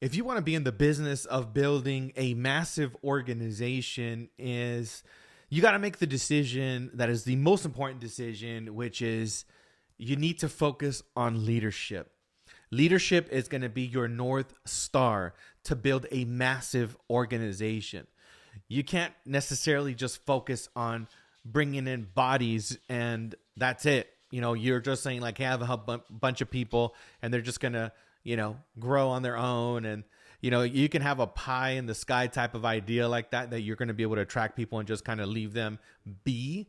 if you want to be in the business of building a massive organization, is you got to make the decision that is the most important decision, which is you need to focus on leadership. Leadership is going to be your North Star to build a massive organization. You can't necessarily just focus on bringing in bodies and that's it. You're just saying like, hey, I have a bunch of people and they're just going to, grow on their own. And, you can have a pie in the sky type of idea like that you're going to be able to attract people and just kind of leave them be.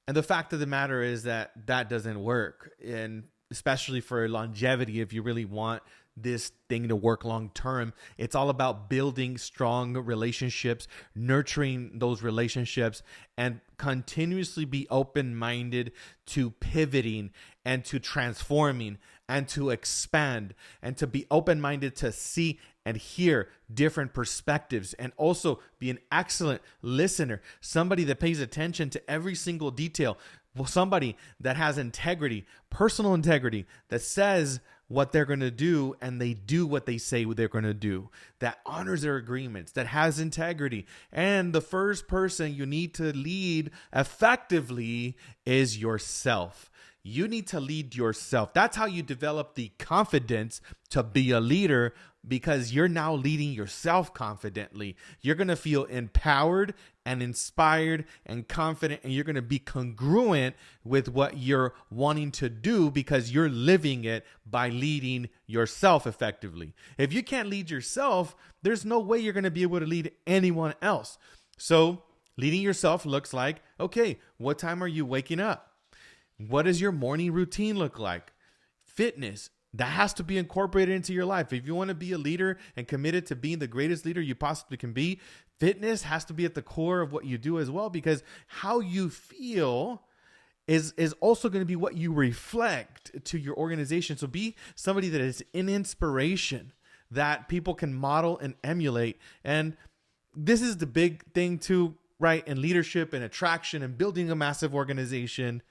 And the fact of the matter is that doesn't work. And especially for longevity, if you really want this thing to work long term, it's all about building strong relationships, nurturing those relationships, and continuously be open-minded to pivoting and to transforming and to expand, and to be open-minded to see and hear different perspectives, and also be an excellent listener, somebody that pays attention to every single detail. Well, somebody that has integrity, personal integrity, that says what they're going to do and they do what they say they're going to do, that honors their agreements, that has integrity. And the first person you need to lead effectively is yourself. You need to lead yourself. That's how you develop the confidence to be a leader, because you're now leading yourself confidently. You're going to feel empowered and inspired and confident, and you're going to be congruent with what you're wanting to do because you're living it by leading yourself effectively. If you can't lead yourself, there's no way you're going to be able to lead anyone else. So leading yourself looks like, okay, what time are you waking up? What does your morning routine look like? Fitness. That has to be incorporated into your life. If you want to be a leader and committed to being the greatest leader you possibly can be, fitness has to be at the core of what you do as well, because how you feel is also going to be what you reflect to your organization. So be somebody that is an inspiration that people can model and emulate. And this is the big thing too, right? In leadership and attraction and building a massive organization.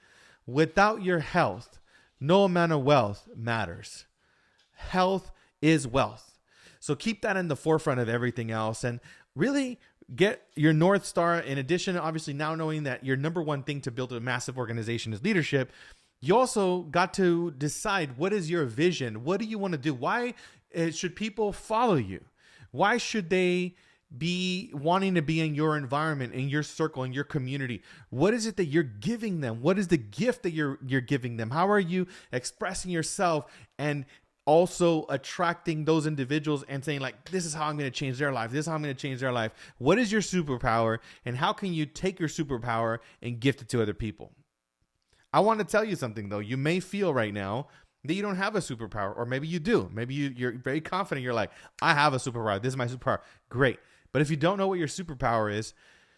Without your health, no amount of wealth matters. Health is wealth. So keep that in the forefront of everything else, and really get your North Star. In addition, obviously now knowing that your number one thing to build a massive organization is leadership, you also got to decide, what is your vision? What do you want to do? Why should people follow you? Why should they be wanting to be in your environment, in your circle, in your community? What is it that you're giving them? What is the gift that you're giving them? How are you expressing yourself and also attracting those individuals and saying like, this is how I'm going to change their life. This is how I'm going to change their life. What is your superpower, and how can you take your superpower and gift it to other people? I want to tell you something though. You may feel right now that you don't have a superpower, or maybe you do. Maybe you're very confident. You're like, I have a superpower. This is my superpower. Great. But if you don't know what your superpower is,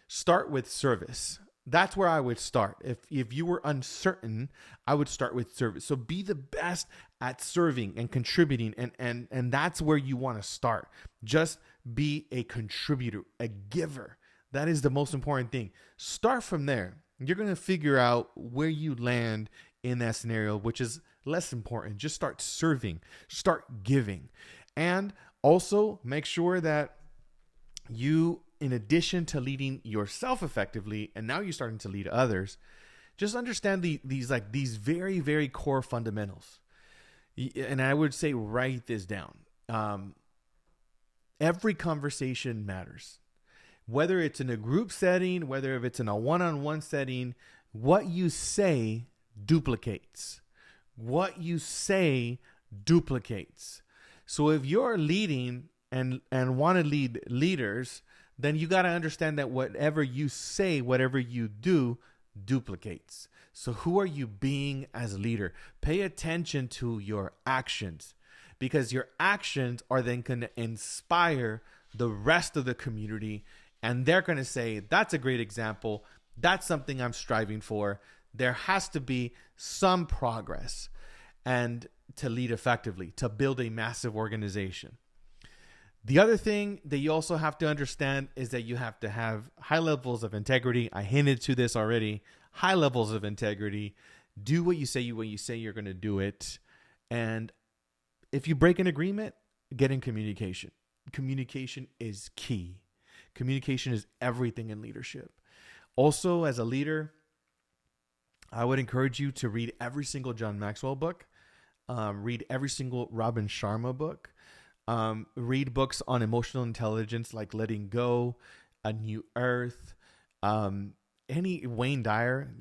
start with service. That's where I would start. If you were uncertain, I would start with service. So be the best at serving and contributing, and that's where you want to start. Just be a contributor, a giver. That is the most important thing. Start from there. You're going to figure out where you land in that scenario, which is less important. Just start serving, start giving. And also make sure that you, in addition to leading yourself effectively, and now you're starting to lead others, just understand these very, very core fundamentals. And I would say, write this down. Every conversation matters. Whether it's in a group setting, whether if it's in a one-on-one setting, what you say duplicates. What you say duplicates. So if you're leading and want to lead leaders, then you got to understand that whatever you say, whatever you do, duplicates. So who are you being as a leader? Pay attention to your actions, because your actions are then going to inspire the rest of the community, and they're going to say, that's a great example. That's something I'm striving for. There has to be some progress, and to lead effectively, to build a massive organization. The other thing that you also have to understand is that you have to have high levels of integrity. I hinted to this already. High levels of integrity. Do what you say when you say you're going to do it. And if you break an agreement, get in communication. communication is key. Communication is everything in leadership. Also, as a leader, I would encourage you to read every single John Maxwell book, read every single Robin Sharma book, read books on emotional intelligence like Letting Go, A New Earth, any Wayne Dyer.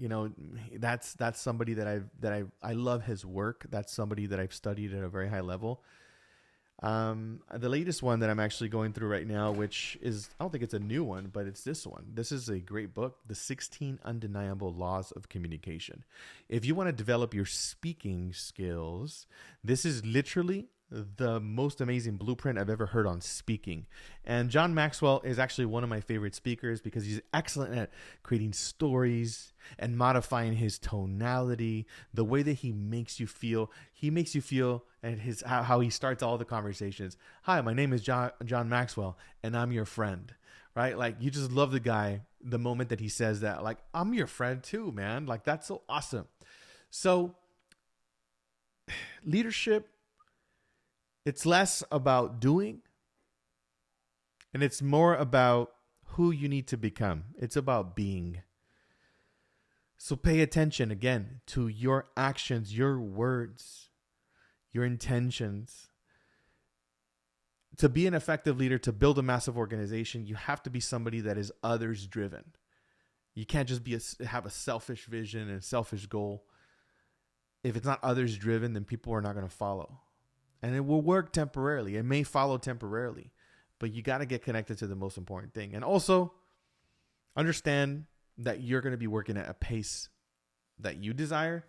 That's somebody that I love his work. That's somebody that I've studied at a very high level. The latest one that I'm actually going through right now, which is, I don't think it's a new one, but it's this one. This is a great book, The 16 Undeniable Laws of Communication. If you want to develop your speaking skills, this is literally the most amazing blueprint I've ever heard on speaking. And John Maxwell is actually one of my favorite speakers because he's excellent at creating stories and modifying his tonality, the way that he makes you feel. He makes you feel, and how he starts all the conversations. Hi, my name is John Maxwell, and I'm your friend. Right? Like, you just love the guy the moment that he says that. Like, I'm your friend too, man. Like, that's so awesome. So, leadership, it's less about doing, and it's more about who you need to become. It's about being. So pay attention again to your actions, your words, your intentions. To be an effective leader, to build a massive organization, you have to be somebody that is others driven. You can't just have a selfish vision and a selfish goal. If it's not others driven, then people are not going to follow. And it will work temporarily. It may follow temporarily, but you got to get connected to the most important thing. And also understand that you're going to be working at a pace that you desire.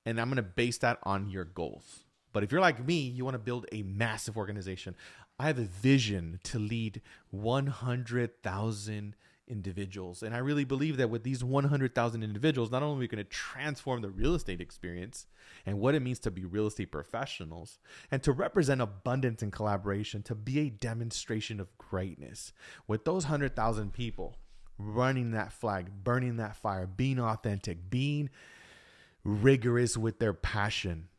And I'm going to base that on your goals. But if you're like me, you want to build a massive organization. I have a vision to lead 100,000 individuals. And I really believe that with these 100,000 individuals, not only are we going to transform the real estate experience and what it means to be real estate professionals and to represent abundance and collaboration, to be a demonstration of greatness with those 100,000 people running that flag, burning that fire, being authentic, being rigorous with their passion.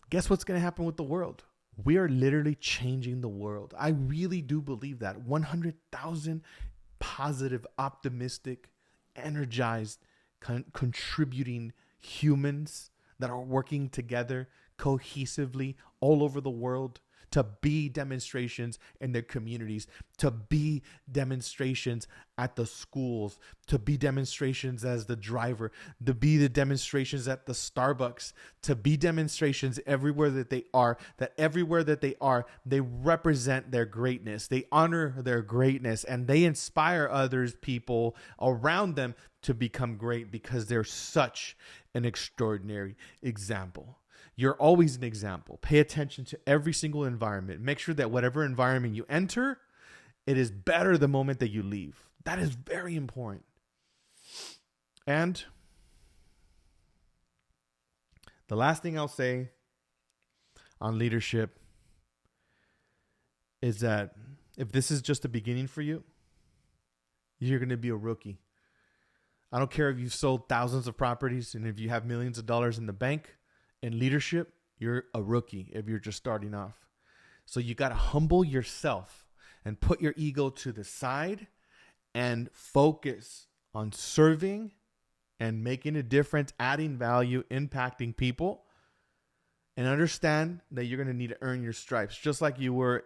Guess what's going to happen with the world? We are literally changing the world. I really do believe that. 100,000 positive, optimistic, energized, contributing humans that are working together cohesively all over the world to be demonstrations in their communities, to be demonstrations at the schools, to be demonstrations as the driver, to be the demonstrations at the Starbucks, to be demonstrations everywhere that they are, that everywhere that they are, they represent their greatness, they honor their greatness, and they inspire others, people around them to become great because they're such an extraordinary example. You're always an example. Pay attention to every single environment. Make sure that whatever environment you enter, it is better the moment that you leave. That is very important. And the last thing I'll say on leadership is that if this is just the beginning for you, you're going to be a rookie. I don't care if you've sold thousands of properties and if you have millions of dollars in the bank. In leadership, you're a rookie if you're just starting off. So you got to humble yourself and put your ego to the side and focus on serving and making a difference, adding value, impacting people, and understand that you're going to need to earn your stripes. Just like you were,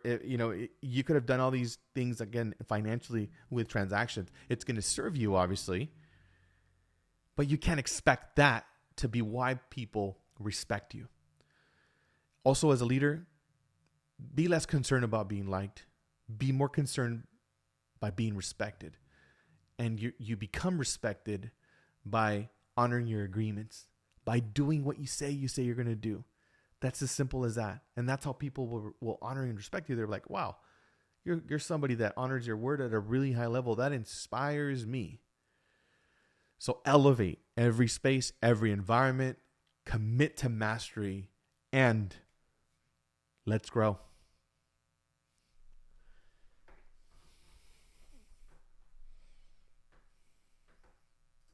you could have done all these things again financially with transactions. It's going to serve you, obviously, but you can't expect that to be why people respect you. Also, as a leader, be less concerned about being liked. Be more concerned by being respected. And you become respected by honoring your agreements, by doing what you say you're going to do. That's as simple as that. And that's how people will honor and respect you. They're like, wow, you're somebody that honors your word at a really high level. That inspires me. So elevate every space, every environment, commit to mastery, and let's grow.